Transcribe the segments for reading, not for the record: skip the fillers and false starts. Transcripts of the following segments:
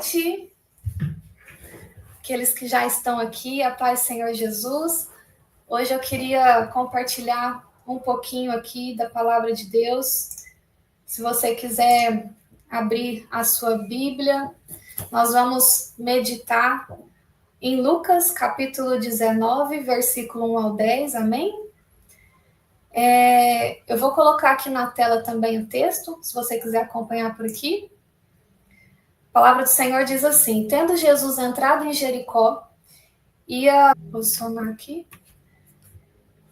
noite, aqueles que já estão aqui, a paz do Senhor Jesus. Hoje eu queria compartilhar um pouquinho aqui da palavra de Deus. Se você quiser abrir a sua Bíblia, nós vamos meditar em Lucas, capítulo 19, versículo 1 ao 10, amém? Eu vou colocar aqui na tela também o texto, se você quiser acompanhar por aqui. A palavra do Senhor diz assim: tendo Jesus entrado em Jericó, ia posicionar aqui,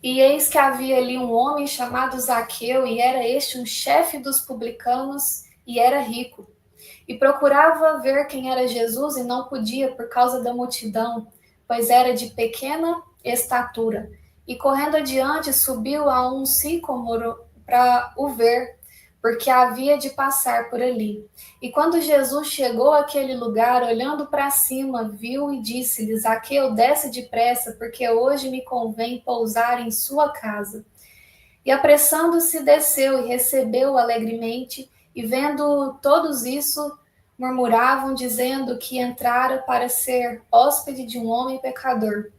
e eis que havia ali um homem chamado Zaqueu, e era este um chefe dos publicanos, e era rico. E procurava ver quem era Jesus, e não podia por causa da multidão, pois era de pequena estatura. E correndo adiante, subiu a um sicômoro para o ver, porque havia de passar por ali. E quando Jesus chegou àquele lugar, olhando para cima, viu e disse-lhe: Zaqueu, desce depressa, porque hoje me convém pousar em sua casa. E apressando-se, desceu e recebeu-o alegremente, e vendo todos isso, murmuravam, dizendo que entrara para ser hóspede de um homem pecador.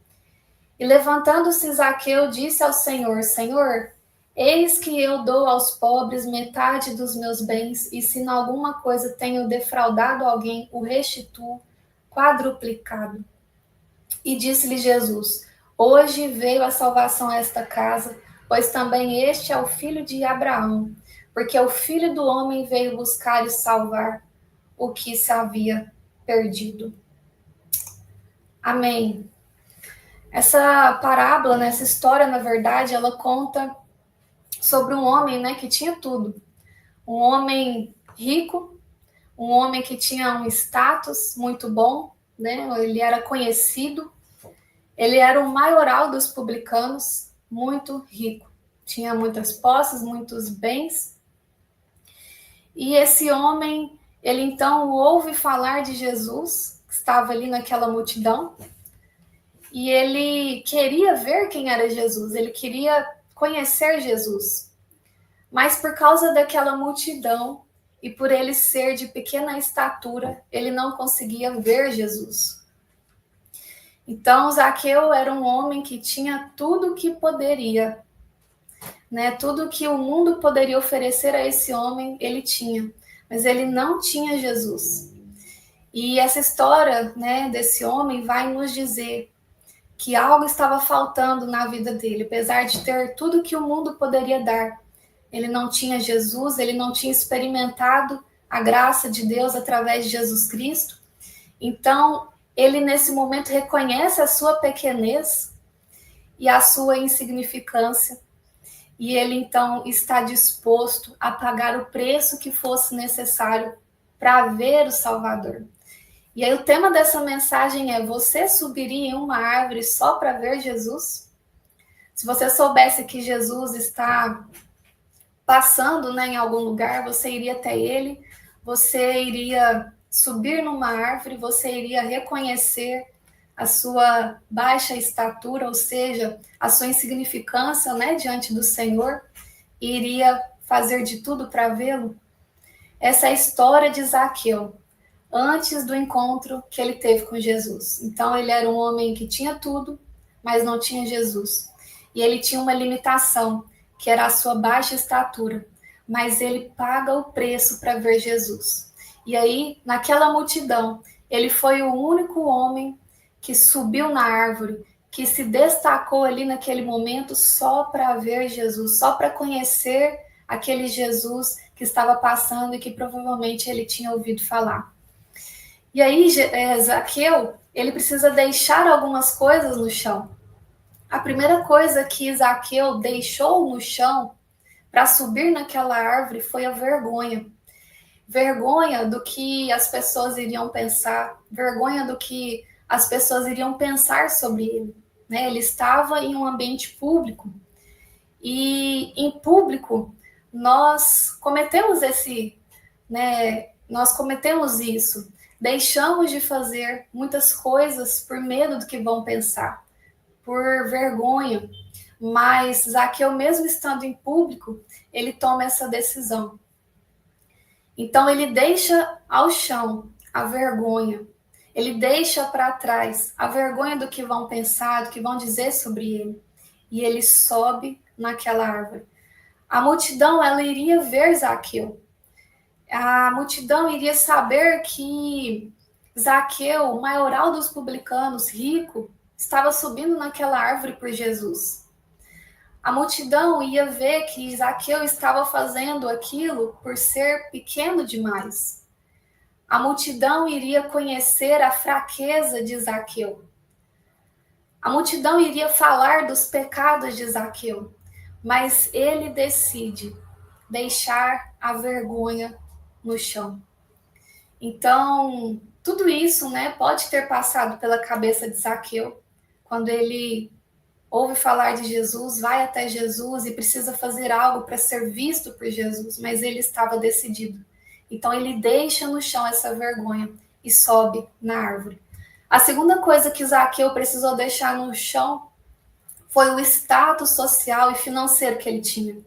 E levantando-se Zaqueu, disse ao Senhor: Senhor, eis que eu dou aos pobres metade dos meus bens, e se em alguma coisa tenho defraudado alguém, o restituo quadruplicado. E disse-lhe Jesus: hoje veio a salvação a esta casa, pois também este é o filho de Abraão, porque o Filho do Homem veio buscar e salvar o que se havia perdido. Amém. Essa parábola, essa história, na verdade, ela conta sobre um homem, que tinha tudo. Um homem rico, um homem que tinha um status muito bom, Ele era conhecido, ele era o maioral dos publicanos, muito rico. Tinha muitas posses, muitos bens. E esse homem, ele então ouve falar de Jesus, que estava ali naquela multidão, e ele queria ver quem era Jesus, ele queria conhecer Jesus. Mas por causa daquela multidão e por ele ser de pequena estatura, ele não conseguia ver Jesus. Então, Zaqueu era um homem que tinha tudo que poderia, tudo que o mundo poderia oferecer a esse homem, ele tinha, mas ele não tinha Jesus. E essa história, desse homem vai nos dizer que algo estava faltando na vida dele, apesar de ter tudo que o mundo poderia dar. Ele não tinha Jesus, ele não tinha experimentado a graça de Deus através de Jesus Cristo. Então, ele nesse momento reconhece a sua pequenez e a sua insignificância, e ele então está disposto a pagar o preço que fosse necessário para ver o Salvador. E aí o tema dessa mensagem é: você subiria em uma árvore só para ver Jesus? Se você soubesse que Jesus está passando, em algum lugar, você iria até ele, você iria subir numa árvore, você iria reconhecer a sua baixa estatura, ou seja, a sua insignificância, diante do Senhor, e iria fazer de tudo para vê-lo? Essa é a história de Zaqueu, antes do encontro que ele teve com Jesus. Então, ele era um homem que tinha tudo, mas não tinha Jesus. E ele tinha uma limitação, que era a sua baixa estatura, mas ele paga o preço para ver Jesus. E aí, naquela multidão, ele foi o único homem que subiu na árvore, que se destacou ali naquele momento só para ver Jesus, só para conhecer aquele Jesus que estava passando e que provavelmente ele tinha ouvido falar. E aí, Zaqueu, ele precisa deixar algumas coisas no chão. A primeira coisa que Zaqueu deixou no chão para subir naquela árvore foi a vergonha. Vergonha do que as pessoas iriam pensar, vergonha do que as pessoas iriam pensar sobre ele. Ele estava em um ambiente público. E em público, nós cometemos isso. Deixamos de fazer muitas coisas por medo do que vão pensar, por vergonha. Mas Zaqueu, mesmo estando em público, ele toma essa decisão. Então ele deixa ao chão a vergonha. Ele deixa para trás a vergonha do que vão pensar, do que vão dizer sobre ele. E ele sobe naquela árvore. A multidão, ela iria ver Zaqueu. A multidão iria saber que Zaqueu, o maioral dos publicanos, rico, estava subindo naquela árvore por Jesus. A multidão ia ver que Zaqueu estava fazendo aquilo por ser pequeno demais. A multidão iria conhecer a fraqueza de Zaqueu. A multidão iria falar dos pecados de Zaqueu, mas ele decide deixar a vergonha no chão. Então, tudo isso, né, pode ter passado pela cabeça de Zaqueu, quando ele ouve falar de Jesus, vai até Jesus e precisa fazer algo para ser visto por Jesus, mas ele estava decidido. Então, ele deixa no chão essa vergonha e sobe na árvore. A segunda coisa que Zaqueu precisou deixar no chão foi o status social e financeiro que ele tinha.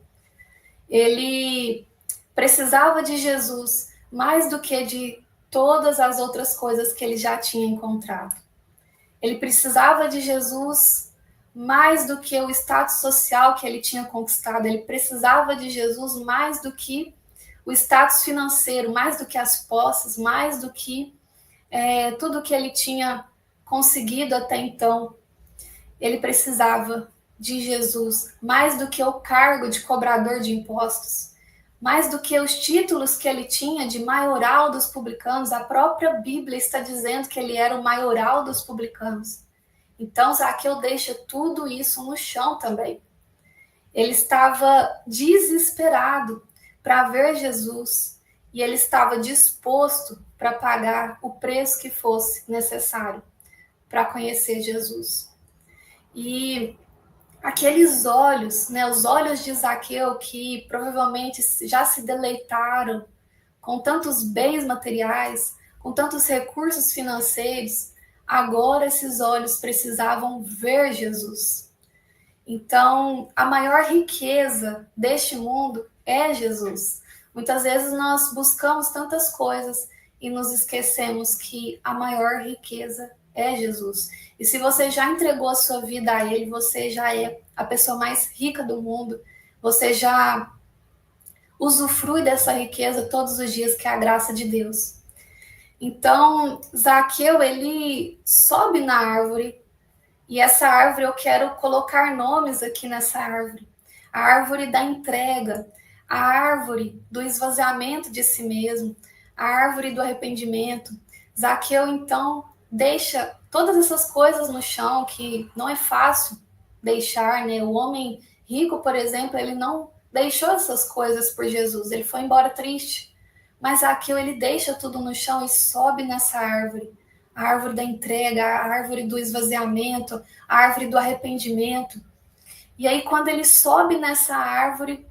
Ele precisava de Jesus mais do que de todas as outras coisas que ele já tinha encontrado. Ele precisava de Jesus mais do que o status social que ele tinha conquistado. Ele precisava de Jesus mais do que o status financeiro, mais do que as posses, mais do que tudo que ele tinha conseguido até então. Ele precisava de Jesus mais do que o cargo de cobrador de impostos, mais do que os títulos que ele tinha de maioral dos publicanos. A própria Bíblia está dizendo que ele era o maioral dos publicanos. Então, Zaqueu deixa tudo isso no chão também. Ele estava desesperado para ver Jesus e ele estava disposto para pagar o preço que fosse necessário para conhecer Jesus. E aqueles olhos, né, os olhos de Zaqueu, que provavelmente já se deleitaram com tantos bens materiais, com tantos recursos financeiros, agora esses olhos precisavam ver Jesus. Então, a maior riqueza deste mundo é Jesus. Muitas vezes nós buscamos tantas coisas e nos esquecemos que a maior riqueza é Jesus. E se você já entregou a sua vida a Ele, você já é a pessoa mais rica do mundo, você já usufrui dessa riqueza todos os dias, que é a graça de Deus. Então, Zaqueu, ele sobe na árvore, e essa árvore, eu quero colocar nomes aqui nessa árvore. A árvore da entrega, a árvore do esvaziamento de si mesmo, a árvore do arrependimento. Zaqueu, então, deixa todas essas coisas no chão, que não é fácil deixar, né? O homem rico, por exemplo, ele não deixou essas coisas por Jesus, ele foi embora triste. Mas Zaqueu, ele deixa tudo no chão e sobe nessa árvore. A árvore da entrega, a árvore do esvaziamento, a árvore do arrependimento. E aí, quando ele sobe nessa árvore,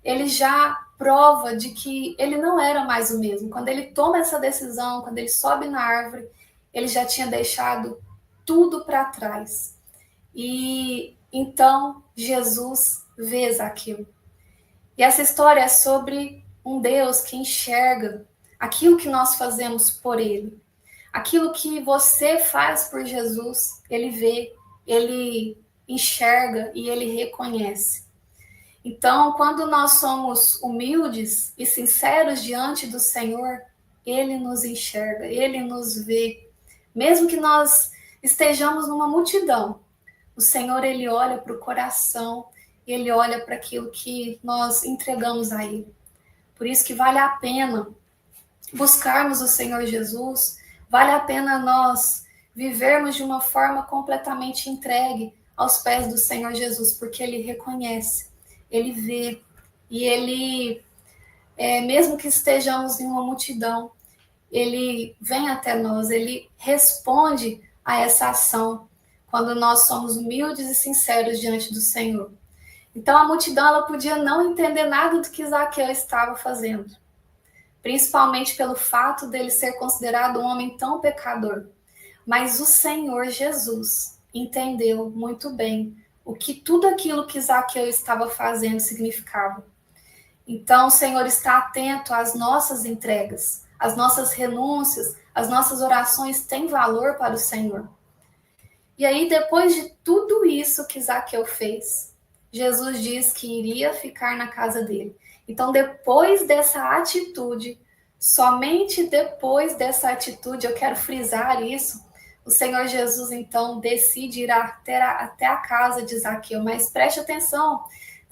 ele já prova de que ele não era mais o mesmo. Quando ele toma essa decisão, quando ele sobe na árvore, ele já tinha deixado tudo para trás. E então Jesus vê Zaqueu. E essa história é sobre um Deus que enxerga aquilo que nós fazemos por Ele. Aquilo que você faz por Jesus, Ele vê, Ele enxerga e Ele reconhece. Então, quando nós somos humildes e sinceros diante do Senhor, Ele nos enxerga, Ele nos vê. Mesmo que nós estejamos numa multidão, o Senhor, Ele olha para o coração, Ele olha para aquilo que nós entregamos a Ele. Por isso que vale a pena buscarmos o Senhor Jesus, vale a pena nós vivermos de uma forma completamente entregue aos pés do Senhor Jesus, porque Ele reconhece, Ele vê, e Ele, mesmo que estejamos em uma multidão, Ele vem até nós, Ele responde a essa ação, quando nós somos humildes e sinceros diante do Senhor. Então a multidão, ela podia não entender nada do que Zaqueu estava fazendo, principalmente pelo fato dele ser considerado um homem tão pecador. Mas o Senhor Jesus entendeu muito bem o que tudo aquilo que Zaqueu estava fazendo significava. Então o Senhor está atento às nossas entregas, as nossas renúncias, as nossas orações têm valor para o Senhor. E aí, depois de tudo isso que Zaqueu fez, Jesus diz que iria ficar na casa dele. Então, depois dessa atitude, somente depois dessa atitude, eu quero frisar isso, o Senhor Jesus, então, decide ir até a casa de Zaqueu. Mas preste atenção,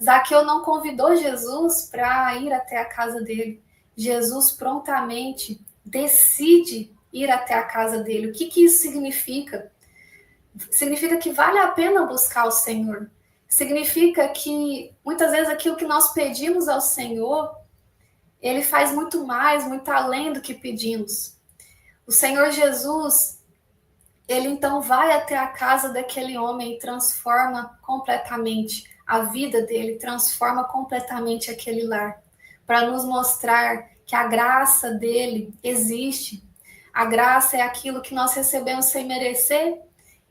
Zaqueu não convidou Jesus para ir até a casa dele. Jesus prontamente decide ir até a casa dele. O que isso significa? Significa que vale a pena buscar o Senhor. Significa que muitas vezes aquilo que nós pedimos ao Senhor, Ele faz muito mais, muito além do que pedimos. O Senhor Jesus, Ele então vai até a casa daquele homem e transforma completamente a vida dele, transforma completamente aquele lar, para nos mostrar que a graça dele existe. A graça é aquilo que nós recebemos sem merecer,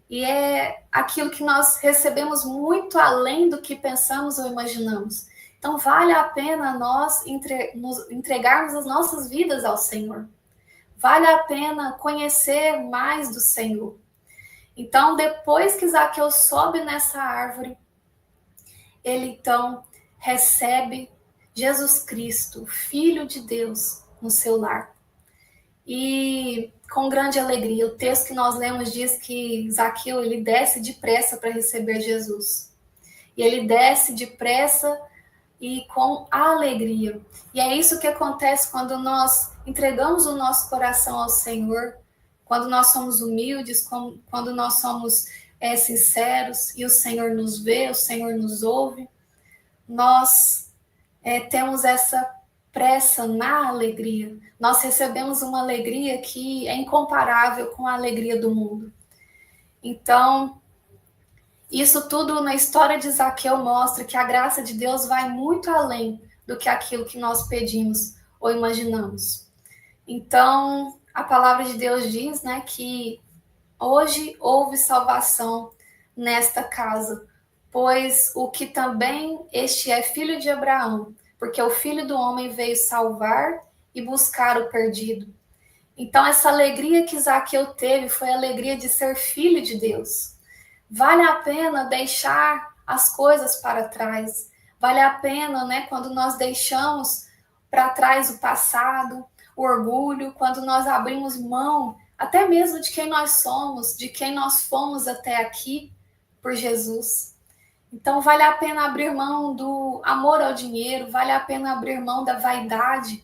e é aquilo que nós recebemos muito além do que pensamos ou imaginamos. Então, vale a pena nós entregarmos as nossas vidas ao Senhor. Vale a pena conhecer mais do Senhor. Então, depois que Zaqueu sobe nessa árvore, ele então recebe Jesus Cristo, Filho de Deus, no seu lar. E com grande alegria, o texto que nós lemos diz que Zaqueu, ele desce depressa para receber Jesus. E ele desce depressa e com alegria. E é isso que acontece quando nós entregamos o nosso coração ao Senhor, quando nós somos humildes, quando nós somos sinceros e o Senhor nos vê, o Senhor nos ouve. Nós temos essa pressa na alegria. Nós recebemos uma alegria que é incomparável com a alegria do mundo. Então, isso tudo na história de Zaqueu mostra que a graça de Deus vai muito além do que aquilo que nós pedimos ou imaginamos. Então, a palavra de Deus diz, né, que hoje houve salvação nesta casa, pois o que também este é filho de Abraão, porque o Filho do Homem veio salvar e buscar o perdido. Então, essa alegria que Zaqueu teve foi a alegria de ser filho de Deus. Vale a pena deixar as coisas para trás. Vale a pena, né, quando nós deixamos para trás o passado, o orgulho, quando nós abrimos mão até mesmo de quem nós somos, de quem nós fomos até aqui por Jesus. Então, vale a pena abrir mão do amor ao dinheiro, vale a pena abrir mão da vaidade,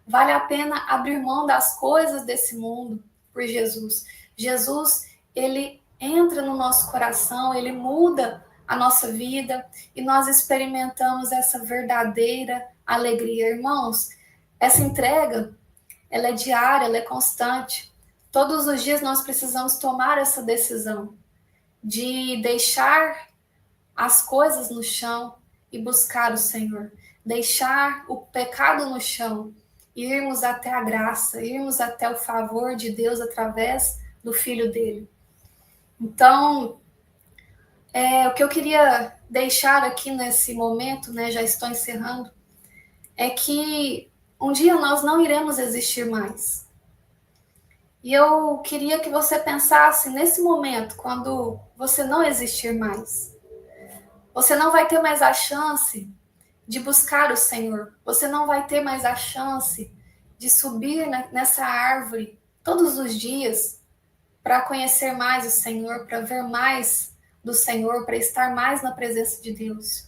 vale a pena abrir mão das coisas desse mundo por Jesus. Jesus, ele entra no nosso coração, ele muda a nossa vida e nós experimentamos essa verdadeira alegria. Irmãos, essa entrega, ela é diária, ela é constante. Todos os dias nós precisamos tomar essa decisão de deixar as coisas no chão e buscar o Senhor. Deixar o pecado no chão e irmos até a graça, irmos até o favor de Deus através do Filho dele. Então, o que eu queria deixar aqui nesse momento, né, já estou encerrando, é que um dia nós não iremos existir mais. E eu queria que você pensasse nesse momento, quando você não existir mais. Você não vai ter mais a chance de buscar o Senhor. Você não vai ter mais a chance de subir nessa árvore todos os dias para conhecer mais o Senhor, para ver mais do Senhor, para estar mais na presença de Deus.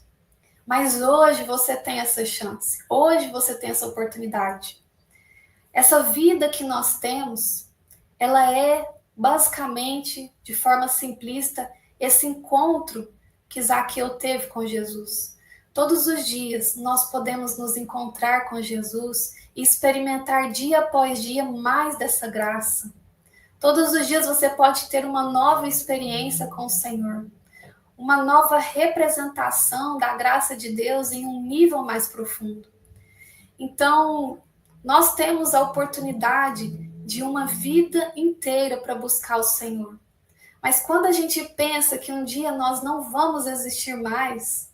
Mas hoje você tem essa chance. Hoje você tem essa oportunidade. Essa vida que nós temos, ela é basicamente, de forma simplista, esse encontro que Zaqueu teve com Jesus. Todos os dias nós podemos nos encontrar com Jesus e experimentar dia após dia mais dessa graça. Todos os dias você pode ter uma nova experiência com o Senhor, uma nova representação da graça de Deus em um nível mais profundo. Então, nós temos a oportunidade de uma vida inteira para buscar o Senhor. Mas quando a gente pensa que um dia nós não vamos existir mais,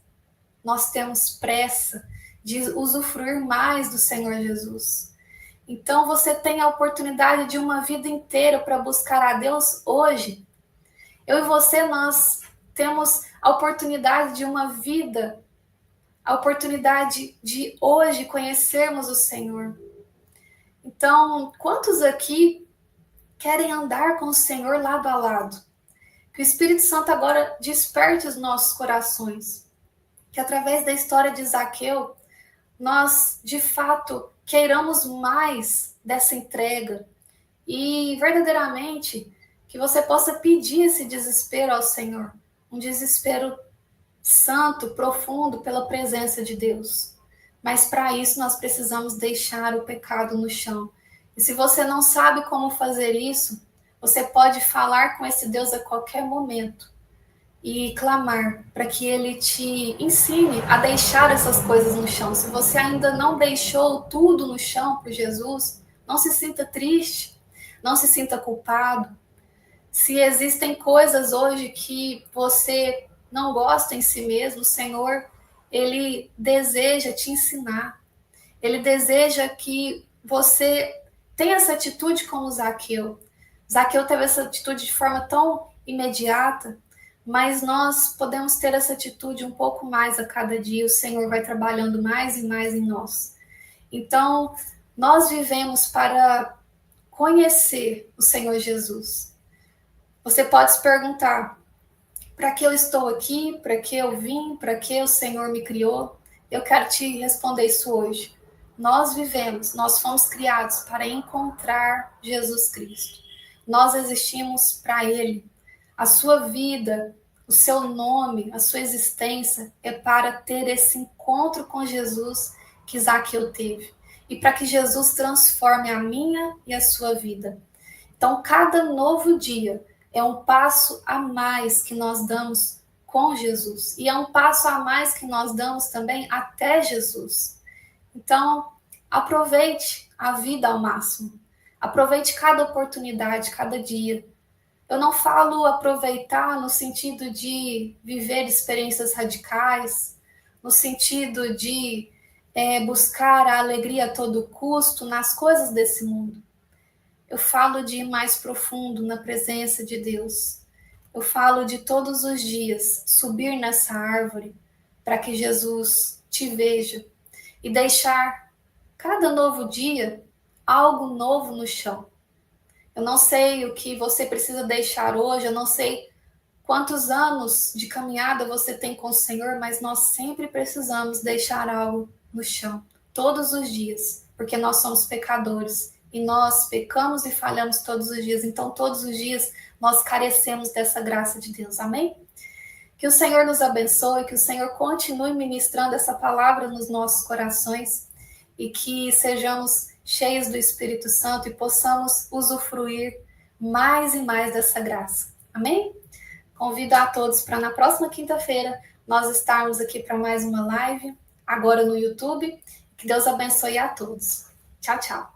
nós temos pressa de usufruir mais do Senhor Jesus. Então você tem a oportunidade de uma vida inteira para buscar a Deus hoje. Eu e você, nós temos a oportunidade de uma vida, a oportunidade de hoje conhecermos o Senhor. Então, quantos aqui querem andar com o Senhor lado a lado? Que o Espírito Santo agora desperte os nossos corações. Que através da história de Zaqueu, nós, de fato, queiramos mais dessa entrega. E, verdadeiramente, que você possa pedir esse desespero ao Senhor. Um desespero santo, profundo, pela presença de Deus. Mas, para isso, nós precisamos deixar o pecado no chão. E se você não sabe como fazer isso, você pode falar com esse Deus a qualquer momento e clamar para que Ele te ensine a deixar essas coisas no chão. Se você ainda não deixou tudo no chão por Jesus, não se sinta triste, não se sinta culpado. Se existem coisas hoje que você não gosta em si mesmo, o Senhor, Ele deseja te ensinar. Ele deseja que você tenha essa atitude como Zaqueu. Zaqueu teve essa atitude de forma tão imediata, mas nós podemos ter essa atitude um pouco mais a cada dia. O Senhor vai trabalhando mais e mais em nós. Então, nós vivemos para conhecer o Senhor Jesus. Você pode se perguntar, para que eu estou aqui? Para que eu vim? Para que o Senhor me criou? Eu quero te responder isso hoje. Nós vivemos, nós fomos criados para encontrar Jesus Cristo. Nós existimos para Ele. A sua vida, o seu nome, a sua existência é para ter esse encontro com Jesus que Zaqueu teve. E para que Jesus transforme a minha e a sua vida. Então, cada novo dia é um passo a mais que nós damos com Jesus. E é um passo a mais que nós damos também até Jesus. Então, aproveite a vida ao máximo. Aproveite cada oportunidade, cada dia. Eu não falo aproveitar no sentido de viver experiências radicais, no sentido de buscar a alegria a todo custo nas coisas desse mundo. Eu falo de ir mais profundo na presença de Deus. Eu falo de todos os dias subir nessa árvore para que Jesus te veja e deixar cada novo dia algo novo no chão. Eu não sei o que você precisa deixar hoje, eu não sei quantos anos de caminhada você tem com o Senhor, mas nós sempre precisamos deixar algo no chão, todos os dias, porque nós somos pecadores. E nós pecamos e falhamos todos os dias. Então, todos os dias, nós carecemos dessa graça de Deus. Amém? Que o Senhor nos abençoe, que o Senhor continue ministrando essa palavra nos nossos corações e que sejamos cheios do Espírito Santo e possamos usufruir mais e mais dessa graça. Amém? Convido a todos para na próxima quinta-feira nós estarmos aqui para mais uma live, agora no YouTube. Que Deus abençoe a todos. Tchau, tchau.